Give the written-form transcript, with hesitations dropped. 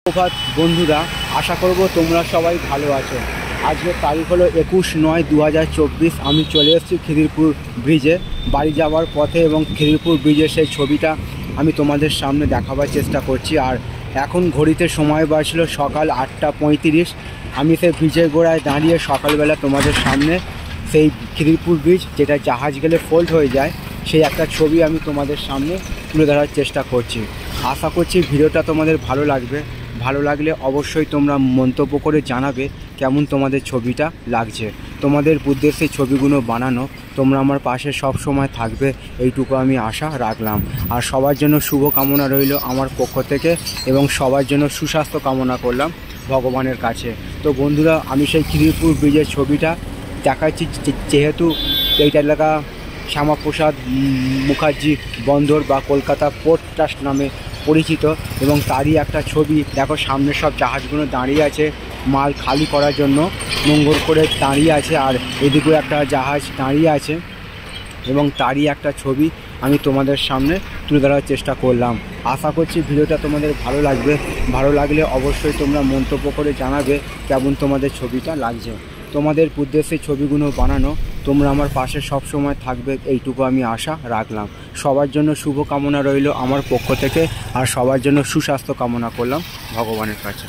সুপ্রভাত বন্ধুরা, আশা করব তোমরা সবাই ভালো আছো। আজকের তারিখ হলো 21/9/2024। আমি চলে এসেছি খিদিরপুর ব্রিজে বাড়ি যাওয়ার পথে, এবং খিদিরপুর ব্রিজের সেই ছবিটা আমি তোমাদের সামনে দেখাবার চেষ্টা করছি। আর এখন ঘড়িতে সময় বাজছিল সকাল 8:35। আমি সেই ব্রিজের গোড়ায় দাঁড়িয়ে সকালবেলা তোমাদের সামনে সেই খিদিরপুর ব্রিজ, যেটা জাহাজ গেলে ফোল্ড হয়ে যায়, সেই একটা ছবি আমি তোমাদের সামনে তুলে ধরার চেষ্টা করছি। আশা করছি ভিডিওটা তোমাদের ভালো লাগবে। ভালো লাগলে অবশ্যই তোমরা মন্তব্য করে জানাবে কেমন তোমাদের ছবিটা লাগছে। তোমাদের উদ্দেশ্যে ছবিগুলো বানানো, তোমরা আমার পাশে সব সময় থাকবে, এইটুকু আমি আশা রাখলাম। আর সবার জন্য শুভ কামনা রইল আমার পক্ষ থেকে, এবং সবার জন্য সুস্বাস্থ্য কামনা করলাম ভগবানের কাছে। তো বন্ধুরা, আমি সেই খিদিরপুর ব্রিজের ছবিটা দেখাচ্ছি, যেহেতু এইটা এলাকা শ্যামাপ্রসাদ মুখার্জি বন্দর বা কলকাতা পোর্ট ট্রাস্ট নামে পরিচিত, এবং তারই একটা ছবি। দেখো, সামনে সব জাহাজগুলো দাঁড়িয়ে আছে মাল খালি করার জন্য, নোঙর করে দাঁড়িয়ে আছে, আর এদিকেও একটা জাহাজ দাঁড়িয়ে আছে, এবং তারই একটা ছবি আমি তোমাদের সামনে তুলে ধরার চেষ্টা করলাম। আশা করছি ভিডিওটা তোমাদের ভালো লাগবে। ভালো লাগলে অবশ্যই তোমরা মন্তব্য করে জানাবে কেমন তোমাদের ছবিটা লাগছে। তোমাদের উদ্দেশ্যে ছবিগুলো বানানো, তোমরা আমার পাশে সব সময় থাকবে, এইটুকু আমি আশা রাখলাম। সবার জন্য শুভ কামনা রইল আমার পক্ষ থেকে, আর সবার জন্য সুস্বাস্থ্য কামনা করলাম ভগবানের কাছে।